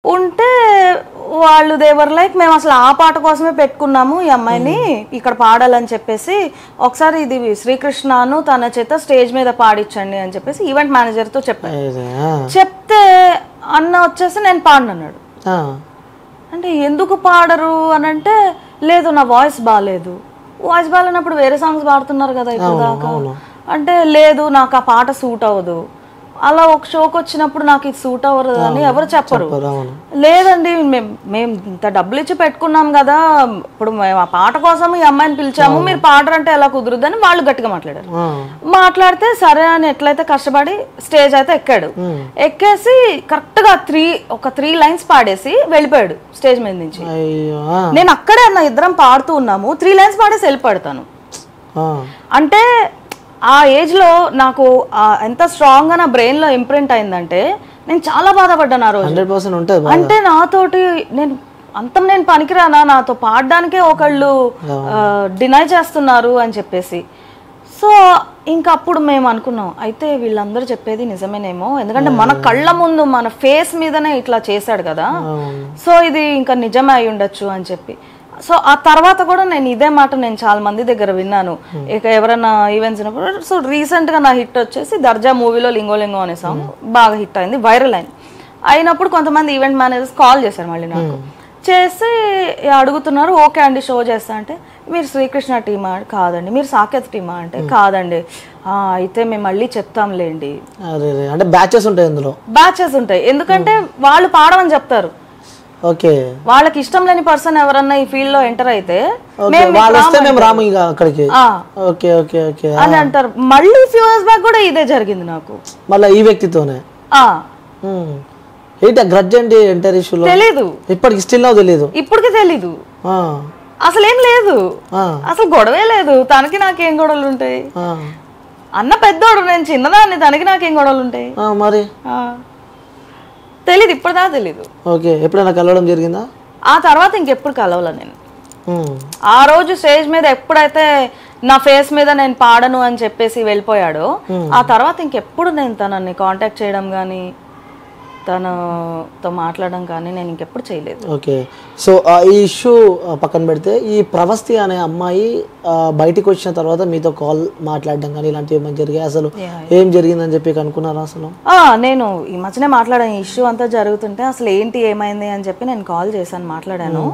ఉంటే వాళ్ళు దేవర్ లైక్ మేము అసలు ఆ పాట కోసమే పెట్టుకున్నాము ఈ అమ్మాయిని ఇక్కడ పాడాలని చెప్పేసి ఒకసారి ఇది శ్రీకృష్ణను తన చేత స్టేజ్ మీద పాడించండి అని చెప్పేసి ఈవెంట్ మేనేజర్తో చెప్పాను. చెప్తే అన్న వచ్చేసి నేను పాడనన్నాడు. అంటే ఎందుకు పాడరు అని అంటే లేదు నా వాయిస్ బాగాలేదు. వాయిస్ బాగాలేనప్పుడు వేరే సాంగ్స్ పాడుతున్నారు కదా ఇప్పుడు దాకా అంటే లేదు నాకు ఆ పాట సూట్ అవ్వదు. అలా ఒక షోకి వచ్చినప్పుడు నాకు ఇది సూట్ అవ్వదు అని ఎవరు చెప్పరు. లేదండి మేము ఇంత డబ్బులు ఇచ్చి పెట్టుకున్నాం కదా ఇప్పుడు మేము ఆ పాట కోసం ఈ అమ్మాయిని పిలిచాము మీరు పాడరంటే ఎలా కుదురుద్దని వాళ్ళు గట్టిగా మాట్లాడారు. మాట్లాడితే సరే అని ఎట్లయితే కష్టపడి స్టేజ్ అయితే ఎక్కాడు. ఎక్కేసి కరెక్ట్ గా ఒక 3 లైన్స్ పాడేసి వెళ్ళిపోయాడు స్టేజ్ మీద నుంచి. నేను అక్కడే అన్న ఇద్దరం పాడుతూ ఉన్నాము 3 లైన్స్ పాడేసి వెళ్ళిపోతాను. అంటే ఆ ఏజ్ లో నాకు ఎంత స్ట్రాంగ్ గా నా బ్రెయిన్ లో ఇంప్రింట్ అయిందంటే నేను చాలా బాధపడ్డాను ఆ రోజు. అంటే నాతోటి నేను పనికిరానా నాతో పాడడానికే ఒకళ్ళు డినై చేస్తున్నారు అని చెప్పేసి. సో ఇంకా అప్పుడు మేము అనుకున్నాం అయితే వీళ్ళందరూ చెప్పేది నిజమేనేమో ఎందుకంటే మన కళ్ళ ముందు మన ఫేస్ మీదనే ఇట్లా చేశాడు కదా సో ఇది ఇంకా నిజమే అయి ఉండొచ్చు అని చెప్పి. సో ఆ తర్వాత కూడా నేను ఇదే మాట నేను చాలా మంది దగ్గర విన్నాను. ఇక ఎవరైనా ఈవెంట్స్ ఉన్నప్పుడు సో రీసెంట్ గా నా హిట్ వచ్చేసి దర్జా మూవీలో లింగో లింగో అనే సాంగ్ బాగా హిట్ అయింది వైరల్ అయింది. అయినప్పుడు కొంతమంది ఈవెంట్ మేనేజర్స్ కాల్ చేశారు మళ్ళీ నాకు చేసి అడుగుతున్నారు ఓకే అండి షో చేస్తా అంటే మీరు శ్రీకృష్ణ టీమా కాదండి మీరు సాకేత్ టీమా అంటే కాదండి అయితే మేము మళ్ళీ చెప్తాంలేండి. అంటే బ్యాచెస్ ఉంటాయి ఇందులో బ్యాచెస్ ఉంటాయి ఎందుకంటే వాళ్ళు పాడమని చెప్తారు. ఓకే వాళ్ళకి ఇష్టం లేని పర్సన్ ఎవరన్నా ఈ ఫీల్డ్ లో ఎంటర్ అయితే అని అంటారు. మళ్ళీ ఫ్యూ ఇయర్స్ బ్యాక్ కూడా ఇదే జరిగింది నాకు మళ్ళీ ఈ వ్యక్తితోనే. తెలీదు ఇప్పటికి స్టిల్ తెలీదు ఇప్పటికి తెలీదు అసలు ఏం లేదు అసలు గొడవే లేదు. తనకి నాకేం గొడవలు ఉంటాయి అన్న పెద్దోడు నేను చిన్నదాన్ని తనకి నాకేం గొడవలు ఉంటాయి మరి తెలీదు ఇప్పటిదా తెలీదు. ఓకే ఎప్పుడైనా కలవడం జరిగిందా? ఆ తర్వాత ఇంకెప్పుడు కలవలా నేను. ఆ రోజు స్టేజ్ మీద ఎప్పుడైతే నా ఫేస్ మీద నేను పాడను అని చెప్పేసి వెళ్ళిపోయాడో ఆ తర్వాత ఇంకెప్పుడు నేను తనని కాంటాక్ట్ చేయడం కానీ తనతో మాట్లాడడం కానీ నేను ఇంకెప్పుడు చేయలేదు. ఓకే సో ఈ ఇష్యూ పక్కన పెడితే ఈ ప్రవస్తి అనే అమ్మాయి బయటికి వచ్చిన తర్వాత మీతో కాల్ మాట్లాడడం కానీ ఇలాంటివి ఏమైనా జరిగాయి? అసలు ఏం జరిగిందని చెప్పి అనుకున్నారా? అసలు నేను ఈ మధ్యనే మాట్లాడాను ఇష్యూ అంతా జరుగుతుంటే అసలు ఏంటి ఏమైంది అని చెప్పి నేను కాల్ చేశాను మాట్లాడాను.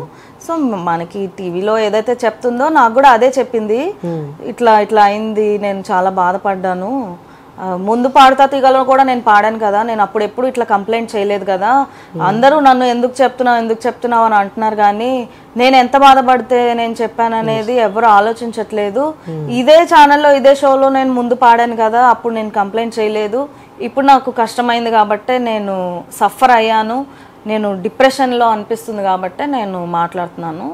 సో మనకి టీవీలో ఏదైతే చెప్తుందో నాకు కూడా అదే చెప్పింది ఇట్లా అయింది నేను చాలా బాధపడ్డాను. ముందు పాడుతా తీగలో కూడా నేను పాడాను కదా నేను అప్పుడు ఎప్పుడు ఇట్లా కంప్లైంట్ చేయలేదు కదా అందరూ నన్ను ఎందుకు చెప్తున్నావు అని అంటున్నారు కానీ నేను ఎంత బాధపడితే నేను చెప్పాను అనేది ఎవరు ఆలోచించట్లేదు. ఇదే ఛానల్లో ఇదే షోలో నేను ముందు పాడాను కదా అప్పుడు నేను కంప్లైంట్ చేయలేదు. ఇప్పుడు నాకు కష్టమైంది కాబట్టి నేను సఫర్ అయ్యాను నేను డిప్రెషన్లో అనిపిస్తుంది కాబట్టి నేను మాట్లాడుతున్నాను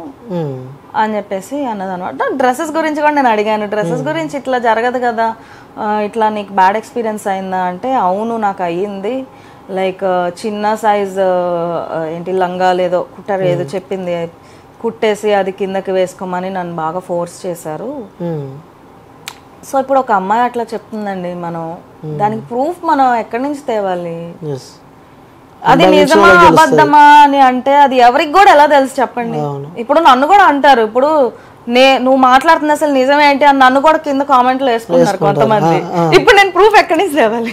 అని చెప్పేసి అన్నదన్నమాట. డ్రెస్సెస్ గురించి కూడా నేను అడిగాను డ్రెస్సెస్ గురించి ఇట్లా జరగదు కదా ఇట్లా నీకు బ్యాడ్ ఎక్స్పీరియన్స్ అయిందా అంటే అవును నాకు అయ్యింది లైక్ చిన్న సైజ్ ఏంటి లంగా లేదో కుట్టారు ఏదో చెప్పింది కుట్టేసి అది కిందకి వేసుకోమని నన్ను బాగా ఫోర్స్ చేశారు. సో ఇప్పుడు ఒక అమ్మాయి అట్లా చెప్తుందండి మనం దానికి ప్రూఫ్ మనం ఎక్కడి నుంచి తేవాలి? అది నిజమా అబద్ధమా అని అంటే అది ఎవరికి కూడా ఎలా తెలుసు చెప్పండి. ఇప్పుడు నన్ను కూడా అంటారు ఇప్పుడు నువ్వు మాట్లాడుతున్న అసలు నిజమే ఏంటి అని నన్ను కూడా కింద కామెంట్లు వేసుకున్నారు కొంతమంది. ఇప్పుడు నేను ప్రూఫ్ ఎక్కడి నుంచి తేవాలి?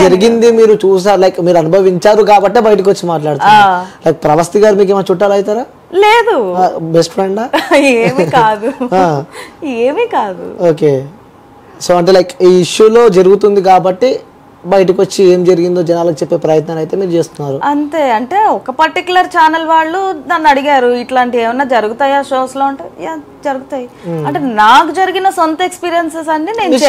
జరిగింది మీరు చూసారు లైక్ మీరు అనుభవించారు కాబట్టి బయటకు వచ్చి మాట్లాడుతారు. లైక్ ప్రవస్తి గారు మీకు ఏమైనా చుట్టాలు అవుతారా? లేదు బెస్ట్ ఫ్రెండా? ఏమీ కాదు ఏమీ కాదు. ఓకే సో అంటే లైక్ ఈ ఇష్యూలో జరుగుతుంది కాబట్టి బయటకు వచ్చి ఏం జరిగిందో జనాలకు చెప్పే ప్రయత్నాలు అయితే మీరు చేస్తున్నారు అంతే. అంటే ఒక పర్టికులర్ ఛానల్ వాళ్ళు నన్ను అడిగారు ఇట్లాంటివి ఏమన్నా జరుగుతాయా షోస్ లో అంటే జరుగుతాయి అంటే నాకు జరిగిన సొంత ఎక్స్పీరియన్సెస్ అన్ని నేను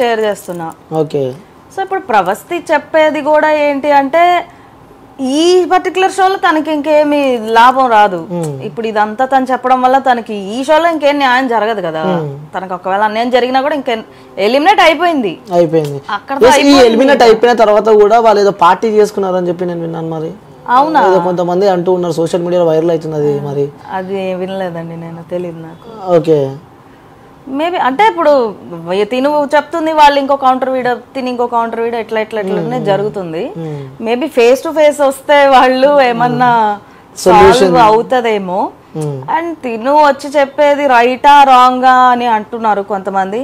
షేర్ చేస్తున్నా. ఓకే సో ఇప్పుడు ప్రవస్తి చెప్పేది కూడా ఏంటి అంటే ఈ పర్టికులర్ షోలో తనకి ఇంకేమి లాభం రాదు. ఇప్పుడు ఇదంతా తను చెప్పడం వల్ల తనకి ఈ షోలో ఇంకేం న్యాయం జరగదు కదా. తనకు ఒకవేళ అన్యాయం జరిగినా కూడా ఇంకే ఎలిమినేట్ అయిపోయింది. ఎలిమినేట్ అయిపోయిన తర్వాత కూడా వాళ్ళు ఏదో పార్టీ చేసుకున్నారని చెప్పి నేను విన్నాను. మరి అవునా? కొంతమంది అంటూ ఉన్నారు సోషల్ మీడియాలో వైరల్ అవుతుంది అది. మరి అది వినలేదండి నేను తెలియదు నాకు. ఓకే మేబీ అంటే ఇప్పుడు తిను చెప్తుంది, వాళ్ళు ఇంకో కౌంటర్ వీడియో తిని ఇంకో కౌంటర్ వీడియో ఎట్లనే జరుగుతుంది. మేబీ ఫేస్ టు ఫేస్ వస్తే వాళ్ళు ఏమన్నా సాల్వ్ అవుతుందేమో. అండ్ తిను వచ్చి చెప్పేది రైటా రాంగా అని అంటున్నారు కొంతమంది.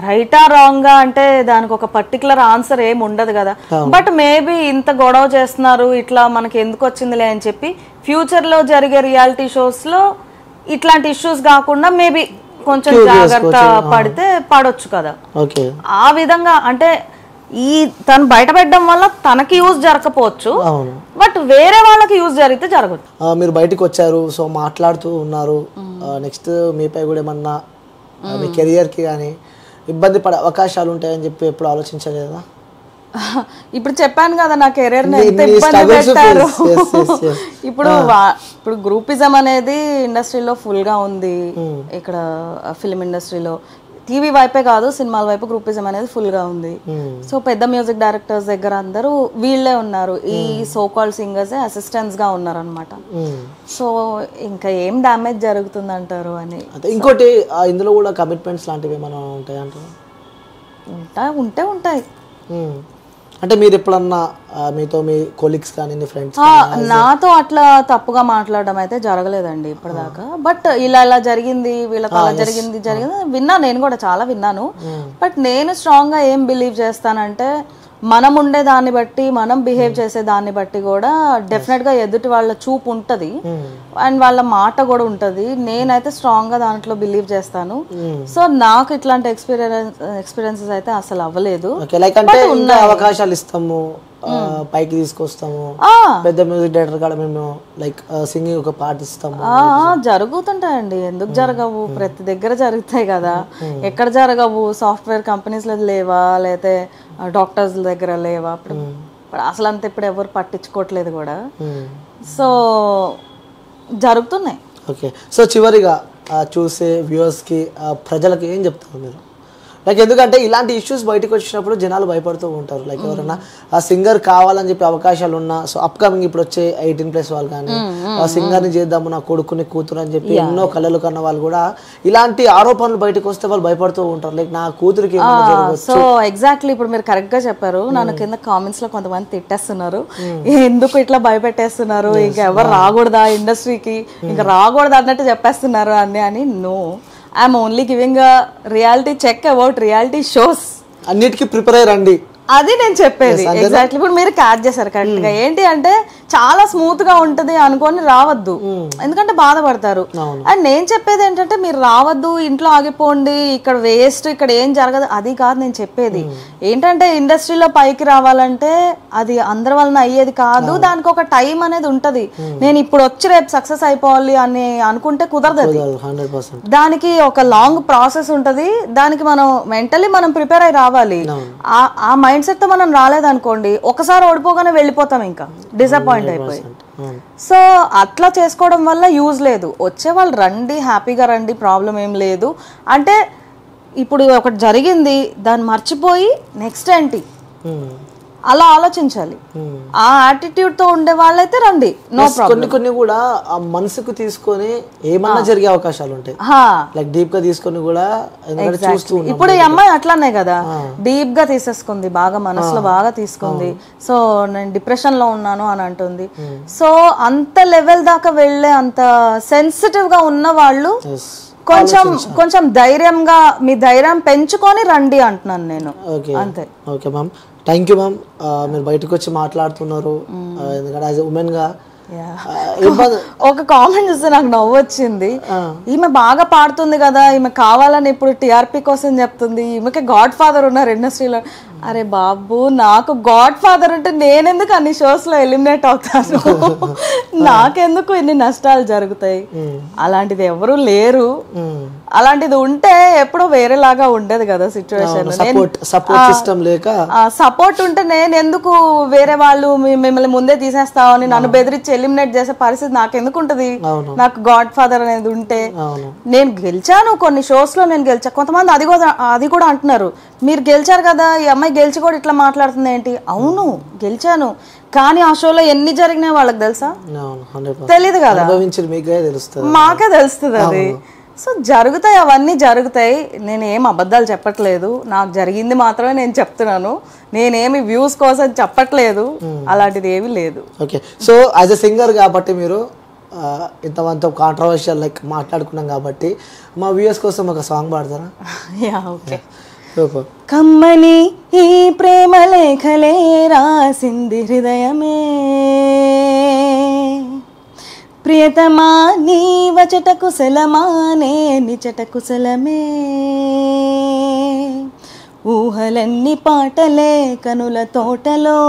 రైటా రాంగా అంటే దానికి ఒక పర్టికులర్ ఆన్సర్ ఏమి ఉండదు కదా. బట్ మేబీ ఇంత గొడవ చేస్తున్నారు, ఇట్లా మనకి ఎందుకు వచ్చిందిలే అని చెప్పి ఫ్యూచర్ లో జరిగే రియాలిటీ షోస్ లో ఇట్లాంటి ఇష్యూస్ కాకుండా మేబీ కొంచెం జాగ్రత్త పడితే పడొచ్చు కదా. ఆ విధంగా అంటే ఈ తను బయట పెట్టడం వల్ల తనకి యూజ్ జరగకపోవచ్చు, బట్ వేరే వాళ్ళకి యూజ్ జరిగితే జరగదు. మీరు బయటకు వచ్చారు, సో మాట్లాడుతూ ఉన్నారు. నెక్స్ట్ మీపై కూడా ఏమన్నా మీ కెరియర్ కి కానీ ఇబ్బంది పడే అవకాశాలు ఉంటాయని చెప్పి ఎప్పుడు ఆలోచించలేదా? ఇప్పుడు చెప్పాను కదా నా కెరీర్ ని ఎంత ఇబ్బంది పెట్టారు. ఇప్పుడు గ్రూపిజం అనేది ఇండస్ట్రీలో ఫుల్ గా ఉంది. ఇక్కడ ఫిల్మ్ ఇండస్ట్రీలో టీవీ వైపే కాదు, సినిమాల వైపు గ్రూపిజం అనేది ఫుల్ గా ఉంది. సో పెద్ద మ్యూజిక్ డైరెక్టర్స్ దగ్గర అందరూ వీళ్ళే ఉన్నారు, ఈ సో కాల్డ్ సింగర్స్ అసిస్టెంట్స్ గా ఉన్నారు అనమాట. సో ఇంకా ఏం డ్యామేజ్ జరుగుతుంది అంటారు అని. ఇంకోటి ఇందులో కూడా కమిట్మెంట్స్ లాంటివి ఏమైనా ఉంటాయి అంటారు? ఉంటాయి. అంటే మీరు ఎప్పుడన్నా మీతో మీ కొలీగ్స్ కానీ ఫ్రెండ్స్ నాతో అట్లా తప్పుగా మాట్లాడడం అయితే జరగలేదండి ఇప్పటిదాకా. బట్ ఇలా జరిగింది, వీళ్ళతో అలా జరిగింది విన్నాను, నేను కూడా చాలా విన్నాను. బట్ నేను స్ట్రాంగ్ గా ఏం బిలీవ్ చేస్తానంటే మనం ఉండే దాన్ని బట్టి, మనం బిహేవ్ చేసే దాన్ని బట్టి కూడా డెఫినెట్ గా ఎదుటి వాళ్ళ చూపు ఉంటది అండ్ వాళ్ళ మాట కూడా ఉంటది. నేనైతే స్ట్రాంగ్ గా దాంట్లో బిలీవ్ చేస్తాను. సో నాకు ఇట్లాంటి ఎక్స్పీరియన్సెస్ అయితే అసలు అవ్వలేదు. అవకాశాలు ఇస్తాము, పైకి తీసుకొస్తాము, పెద్ద మ్యూజిక్ డైరెక్టర్ కూడా మేము లైక్ సింగింగ్ ఒక పాట ఇస్తాము. జరుగుతుంటాయండి, ఎందుకు జరగవు? ప్రతి దగ్గర జరుగుతాయి కదా. ఎక్కడ జరగవు? సాఫ్ట్వేర్ కంపెనీస్ లో లేవా, లేకపోతే డాక్టర్స్ దగ్గర లేవా? ఇప్పుడు అసలు అంతా ఇప్పుడు ఎవరు పట్టించుకోవట్లేదు కూడా. సో జరుగుతున్నాయి. ఓకే, సో చివరిగా చూసే వ్యూవర్స్ కి ప్రజలకి ఏం చెప్తారు మీరు? లైక్ ఎందుకంటే ఇలాంటి ఇష్యూస్ బయటకు వచ్చినప్పుడు జనాలు భయపడుతూ ఉంటారు. లైక్ ఎవరైనా ఆ సింగర్ కావాలని చెప్పి అవకాశాలు ఉన్నా, సో అప్కమింగ్ ఇప్పుడు వచ్చే 18+ వాళ్ళు కానీ ఆ సింగర్ని చేద్దాము, నా కొడుకుని కూతురు అని చెప్పి ఎన్నో కళలు కన్న వాళ్ళు కూడా ఇలాంటి ఆరోపణలు బయటకు వస్తే వాళ్ళు భయపడుతూ ఉంటారు. లైక్ నా కూతురికి. సో ఎగ్జాక్ట్లీ ఇప్పుడు మీరు కరెక్ట్ గా చెప్పారు. నన్ను కింద కామెంట్స్ లో కొంతమంది తిట్టేస్తున్నారు, ఎందుకు ఇట్లా భయపెట్టేస్తున్నారు, ఇంకా ఎవరు రాకూడదా ఇండస్ట్రీకి, ఇంకా రాకూడదు అన్నట్టు చెప్పేస్తున్నారు అని. No, I'm only giving a reality check about reality shows. అన్నిటికీ ప్రిపేర్ అయ్యండి, అది నేను చెప్పేది. ఎగ్జాక్ట్లీ ఇప్పుడు మీరు క్యాచ్ చేశారు కరెక్ట్ గా. ఏంటి అంటే చాలా స్మూత్ గా ఉంటది అనుకొని రావద్దు, ఎందుకంటే బాధపడతారు. అండ్ నేను చెప్పేది ఏంటంటే మీరు రావద్దు, ఇంట్లో ఆగిపోండి, ఇక్కడ వేస్ట్, ఇక్కడ ఏం జరగదు, అది కాదు నేను చెప్పేది. ఏంటంటే ఇండస్ట్రీలో పైకి రావాలంటే అది అందరి వలన అయ్యేది కాదు, దానికి ఒక టైం అనేది ఉంటది. నేను ఇప్పుడు వచ్చి రేపు సక్సెస్ అయిపోవాలి అని అనుకుంటే కుదరదు. దానికి ఒక లాంగ్ ప్రాసెస్ ఉంటది, దానికి మనం మెంటలీ మనం ప్రిపేర్ అయి రావాలి. ఆ మైండ్ సెట్ తో మనం రాలేదనుకోండి, ఒకసారి ఓడిపోగానే వెళ్ళిపోతాం, ఇంకా డిసప్పాయింట్ అయిపోయి. సో అట్లా చేసుకోవడం వల్ల యూజ్ లేదు. వచ్చే వాళ్ళు రండి, హ్యాపీగా రండి, ప్రాబ్లం ఏం లేదు. అంటే ఇప్పుడు ఒకటి జరిగింది, దాన్ని మర్చిపోయి నెక్స్ట్ ఏంటి అలా ఆలోచించాలి. ఆ యాటిట్యూడ్ తో ఉండే వాళ్ళైతే రండి, నో ప్రాబ్లం. కొన్ని కూడా ఆ మనసుకు తీసుకొని ఏమన్నా జరిగే అవకాశాలు ఉంటాయి, లైక్ డీప్ గా తీసుకొని కూడా. ఇప్పుడు ఈ అమ్మాయి అట్లానే కదా, డీప్ గా తీసేసుకుంది, బాగా మనసులో బాగా తీసుకుంది. సో నేను డిప్రెషన్ లో ఉన్నాను అని అంటుంది. సో అంత లెవెల్ దాకా వెళ్ళే అంత సెన్సిటివ్ గా ఉన్న వాళ్ళు కొంచెం ధైర్యంగా మీ ధైర్యం పెంచుకొని రండి అంటున్నాను నేను, అంతే. Okay ma'am, thank you ma'am. మీరు బయటకు వచ్చి మాట్లాడుతున్నారు, ఎందుకంటే యాజ్ ఎ ఉమెన్ గా. ఒక కామెంట్ చూస్తే నాకు నవ్వు వచ్చింది. ఈమె బాగా పాడుతుంది కదా, ఈమె కావాలని ఇప్పుడు టీఆర్పీ కోసం చెప్తుంది, ఈమెకి గాడ్ ఫాదర్ ఉన్నారు ఇండస్ట్రీలో. అరే బాబు, నాకు గాడ్ ఫాదర్ ఉంటే నేనెందుకు అన్ని షోస్ లో ఎలిమినేట్ అవుతాను? నాకెందుకు ఇన్ని నష్టాలు జరుగుతాయి? అలాంటిది ఎవరు లేరు. అలాంటిది ఉంటే ఎప్పుడో వేరేలాగా ఉండేది కదా సిచ్యువేషన్. సపోర్ట్ ఉంటే నేను ఎందుకు వేరే వాళ్ళు మిమ్మల్ని ముందే తీసేస్తామని నన్ను బెదిరించి ఎలిమినేట్ చేసే పరిస్థితి నాకెందుకు ఉంటది? నాకు గాడ్ ఫాదర్ అనేది ఉంటే. నేను గెలిచాను, కొన్ని షోస్ లో నేను గెలిచా. కొంతమంది అది కూడా అంటున్నారు, మీరు గెలిచారు కదా, ఈ అమ్మాయి గెలిచి కూడా ఇట్లా మాట్లాడుతుంది ఏంటి? అవును గెలిచాను, కానీ ఆ షోలో ఎన్ని జరిగినాయి వాళ్ళకి తెలుసా? తెలీదు కదా, మాకే తెలుస్తుంది అది. సో జరుగుతాయి, అవన్నీ జరుగుతాయి. నేను ఏం అబద్ధాలు చెప్పట్లేదు, నాకు జరిగింది మాత్రమే నేను చెప్తున్నాను. నేనేమి వ్యూస్ కోసం చెప్పట్లేదు, అలాంటిది ఏమీ లేదు. Okay, so as a singer కాబట్టి మీరు ఇంతమంత కాంట్రవర్షియల్ లైక్ మాట్లాడుకున్నాం కాబట్టి మా వ్యూయర్స్ కోసం ఒక సాంగ్ పాడతారా? Yeah, okay. కమ్మని ఈ ప్రేమ లేఖలే రాసింది హృదయమే, ప్రియతమా నీ వచట కుశలమా నే నిచట కుశలమే, ఊహలన్నీ పాటలే కనుల తోటలో,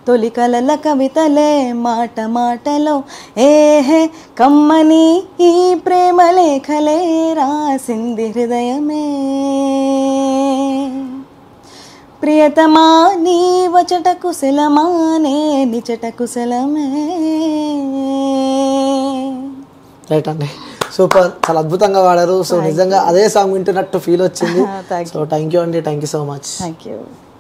తొలి కలల కవితలే మాట మాటలో, ఏహే కమ్మని ఈ ప్రేమ లేఖలే రాసింది హృదయమే, ప్రియతమా నీ వచట కుశలమా నే నిచట కుశలమే. రైట్ అండి, సూపర్, చాలా అద్భుతంగా వాడారు. సో నిజంగా అదే సాంగ్ వింటున్నట్టు ఫీల్ వచ్చింది. సో థ్యాంక్ యూ అండి, thank you so much. Thank you.